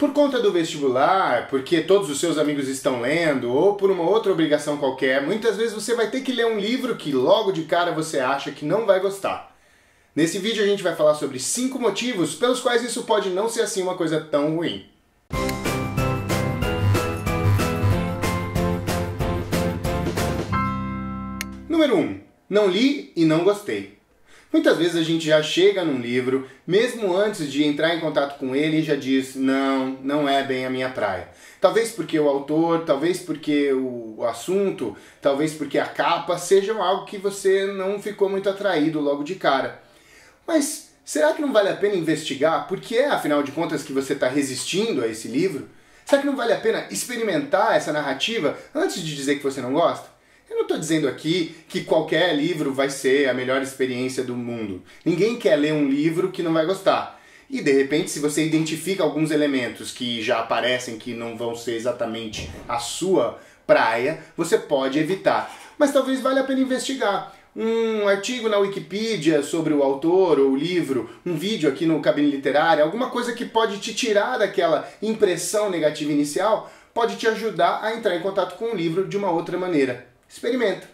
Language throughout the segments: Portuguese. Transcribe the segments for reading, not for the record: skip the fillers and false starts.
Por conta do vestibular, porque todos os seus amigos estão lendo, ou por uma outra obrigação qualquer, muitas vezes você vai ter que ler um livro que logo de cara você acha que não vai gostar. Nesse vídeo a gente vai falar sobre 5 motivos pelos quais isso pode não ser assim uma coisa tão ruim. Número 1. Não li e não gostei. Muitas vezes a gente já chega num livro, mesmo antes de entrar em contato com ele, e já diz, não é bem a minha praia. Talvez porque o autor, talvez porque o assunto, talvez porque a capa sejam algo que você não ficou muito atraído logo de cara. Mas será que não vale a pena investigar por que é, afinal de contas, que você está resistindo a esse livro? Será que não vale a pena experimentar essa narrativa antes de dizer que você não gosta? Eu não estou dizendo aqui que qualquer livro vai ser a melhor experiência do mundo. Ninguém quer ler um livro que não vai gostar. E de repente, se você identifica alguns elementos que já aparecem que não vão ser exatamente a sua praia, você pode evitar. Mas talvez valha a pena investigar. Um artigo na Wikipedia sobre o autor ou o livro, um vídeo aqui no Cabine Literária, alguma coisa que pode te tirar daquela impressão negativa inicial, pode te ajudar a entrar em contato com o livro de uma outra maneira. Experimenta.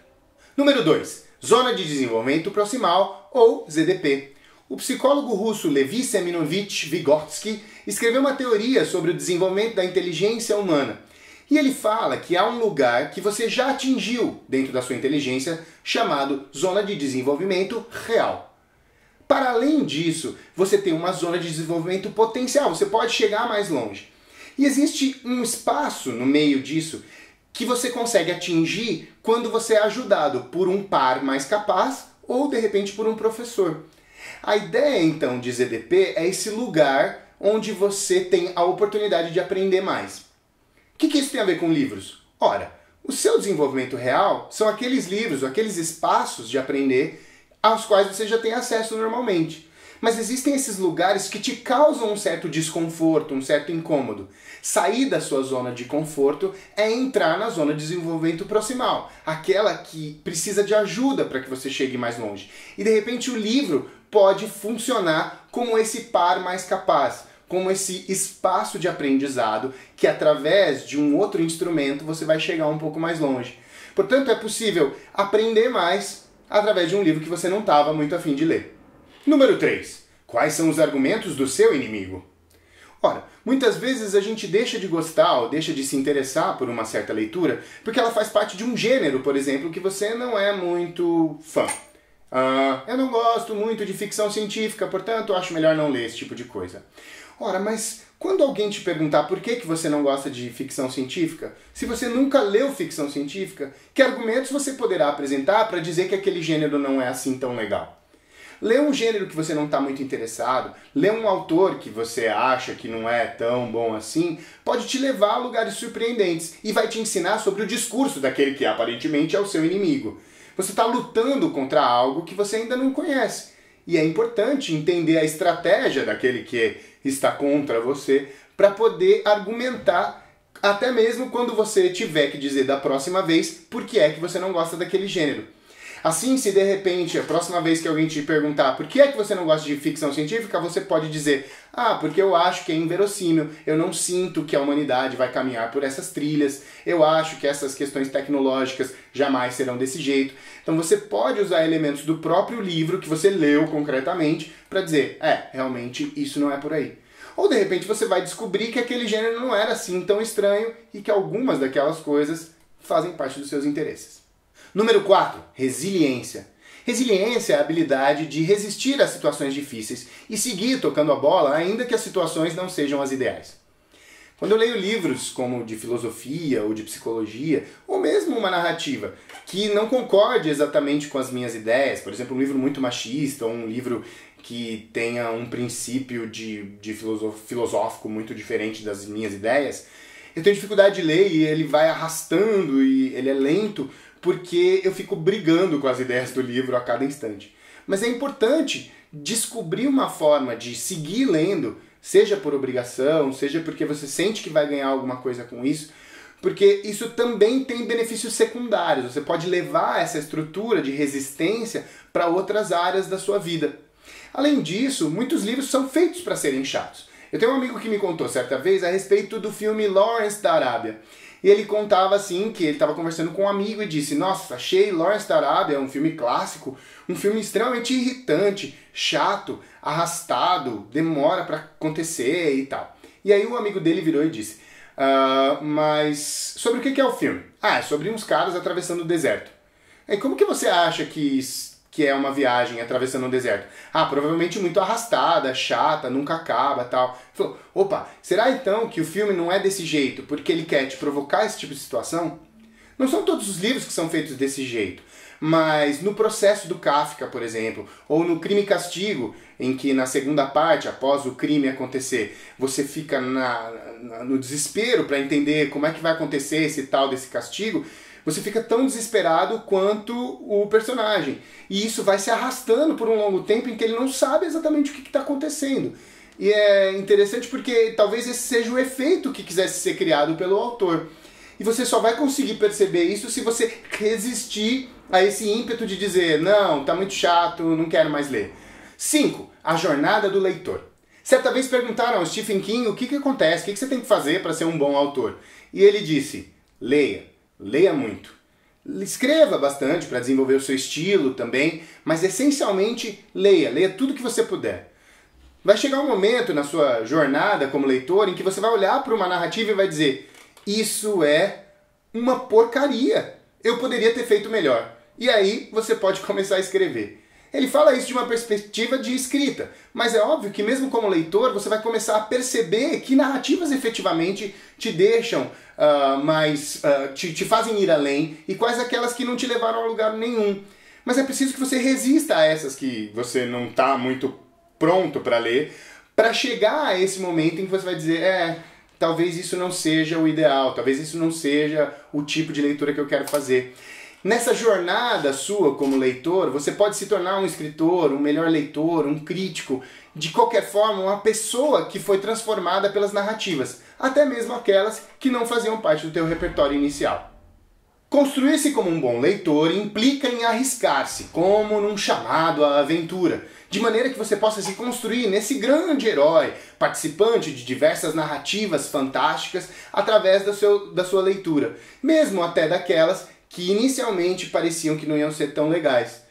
Número 2. Zona de Desenvolvimento Proximal, ou ZDP. O psicólogo russo Levi Seminovich Vygotsky escreveu uma teoria sobre o desenvolvimento da inteligência humana. E ele fala que há um lugar que você já atingiu dentro da sua inteligência, chamado Zona de Desenvolvimento Real. Para além disso, você tem uma zona de desenvolvimento potencial, você pode chegar mais longe. E existe um espaço no meio disso que você consegue atingir quando você é ajudado por um par mais capaz ou, de repente, por um professor. A ideia, então, de ZDP é esse lugar onde você tem a oportunidade de aprender mais. O que isso tem a ver com livros? Ora, o seu desenvolvimento real são aqueles livros, aqueles espaços de aprender aos quais você já tem acesso normalmente. Mas existem esses lugares que te causam um certo desconforto, um certo incômodo. Sair da sua zona de conforto é entrar na zona de desenvolvimento proximal, aquela que precisa de ajuda para que você chegue mais longe. E de repente o livro pode funcionar como esse par mais capaz, como esse espaço de aprendizado que através de um outro instrumento você vai chegar um pouco mais longe. Portanto, é possível aprender mais através de um livro que você não estava muito afim de ler. Número 3. Quais são os argumentos do seu inimigo? Ora, muitas vezes a gente deixa de gostar ou deixa de se interessar por uma certa leitura porque ela faz parte de um gênero, por exemplo, que você não é muito fã. Eu não gosto muito de ficção científica, portanto acho melhor não ler esse tipo de coisa. Ora, mas quando alguém te perguntar por que você não gosta de ficção científica, se você nunca leu ficção científica, que argumentos você poderá apresentar para dizer que aquele gênero não é assim tão legal? Lê um gênero que você não está muito interessado, lê um autor que você acha que não é tão bom assim, pode te levar a lugares surpreendentes e vai te ensinar sobre o discurso daquele que aparentemente é o seu inimigo. Você está lutando contra algo que você ainda não conhece. E é importante entender a estratégia daquele que está contra você para poder argumentar, até mesmo quando você tiver que dizer da próxima vez por que é que você não gosta daquele gênero. Assim, se de repente, a próxima vez que alguém te perguntar por que é que você não gosta de ficção científica, você pode dizer, porque eu acho que é inverossímil, eu não sinto que a humanidade vai caminhar por essas trilhas, eu acho que essas questões tecnológicas jamais serão desse jeito. Então você pode usar elementos do próprio livro que você leu concretamente para dizer, realmente isso não é por aí. Ou de repente você vai descobrir que aquele gênero não era assim tão estranho e que algumas daquelas coisas fazem parte dos seus interesses. Número 4. Resiliência. Resiliência é a habilidade de resistir a situações difíceis e seguir tocando a bola ainda que as situações não sejam as ideais. Quando eu leio livros como de filosofia ou de psicologia, ou mesmo uma narrativa que não concorde exatamente com as minhas ideias, por exemplo, um livro muito machista, ou um livro que tenha um princípio de filosófico muito diferente das minhas ideias, eu tenho dificuldade de ler e ele vai arrastando e ele é lento porque eu fico brigando com as ideias do livro a cada instante. Mas é importante descobrir uma forma de seguir lendo, seja por obrigação, seja porque você sente que vai ganhar alguma coisa com isso, porque isso também tem benefícios secundários. Você pode levar essa estrutura de resistência para outras áreas da sua vida. Além disso, muitos livros são feitos para serem chatos. Eu tenho um amigo que me contou certa vez a respeito do filme Lawrence da Arábia. E ele contava assim, que ele estava conversando com um amigo e disse: nossa, achei Lawrence da Arábia um filme clássico, um filme extremamente irritante, chato, arrastado, demora para acontecer e tal. E aí o amigo dele virou e disse: mas sobre o que é o filme? Ah, é sobre uns caras atravessando o deserto. E como que você acha que é uma viagem atravessando um deserto? Ah, provavelmente muito arrastada, chata, nunca acaba, tal. Ele falou: opa, será então que o filme não é desse jeito porque ele quer te provocar esse tipo de situação? Não são todos os livros que são feitos desse jeito, mas no Processo do Kafka, por exemplo, ou no Crime e Castigo, em que na segunda parte, após o crime acontecer, você fica no desespero para entender como é que vai acontecer esse tal desse castigo, você fica tão desesperado quanto o personagem. E isso vai se arrastando por um longo tempo em que ele não sabe exatamente o que está acontecendo. E é interessante porque talvez esse seja o efeito que quisesse ser criado pelo autor. E você só vai conseguir perceber isso se você resistir a esse ímpeto de dizer: não, tá muito chato, não quero mais ler. 5. A jornada do leitor. Certa vez perguntaram ao Stephen King o que acontece, o que você tem que fazer para ser um bom autor. E ele disse: leia, leia muito. Escreva bastante para desenvolver o seu estilo também, mas essencialmente leia, leia tudo que você puder. Vai chegar um momento na sua jornada como leitor em que você vai olhar para uma narrativa e vai dizer: isso é uma porcaria, eu poderia ter feito melhor. E aí você pode começar a escrever. Ele fala isso de uma perspectiva de escrita, mas é óbvio que mesmo como leitor você vai começar a perceber que narrativas efetivamente te deixam te fazem ir além, e quais aquelas que não te levaram a lugar nenhum. Mas é preciso que você resista a essas que você não está muito pronto para ler, para chegar a esse momento em que você vai dizer: talvez isso não seja o ideal, talvez isso não seja o tipo de leitura que eu quero fazer. Nessa jornada sua como leitor, você pode se tornar um escritor, um melhor leitor, um crítico, de qualquer forma, uma pessoa que foi transformada pelas narrativas, até mesmo aquelas que não faziam parte do teu repertório inicial. Construir-se como um bom leitor implica em arriscar-se, como num chamado à aventura, de maneira que você possa se construir nesse grande herói, participante de diversas narrativas fantásticas através da sua leitura, mesmo até daquelas que inicialmente pareciam que não iam ser tão legais.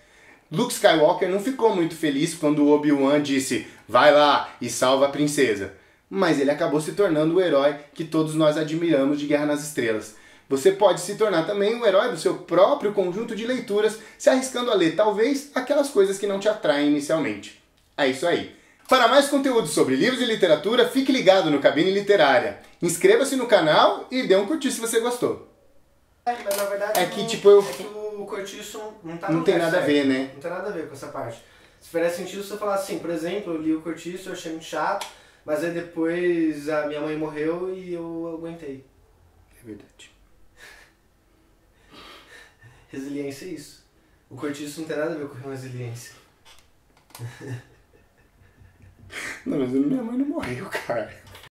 Luke Skywalker não ficou muito feliz quando o Obi-Wan disse: vai lá e salva a princesa. Mas ele acabou se tornando o herói que todos nós admiramos de Guerra nas Estrelas. Você pode se tornar também o herói do seu próprio conjunto de leituras, se arriscando a ler talvez aquelas coisas que não te atraem inicialmente. É isso aí. Para mais conteúdo sobre livros e literatura, fique ligado no Cabine Literária. Inscreva-se no canal e dê um curtir se você gostou. Mas na verdade é que o cortiço não tá não tem nada a ver, né? Não tem nada a ver com essa parte. Se faria sentido você falar assim: por exemplo, eu li o cortiço, eu achei muito chato, mas aí depois a minha mãe morreu e eu aguentei. É verdade. Resiliência é isso. O cortiço não tem nada a ver com resiliência. Não, mas minha mãe não morreu, cara.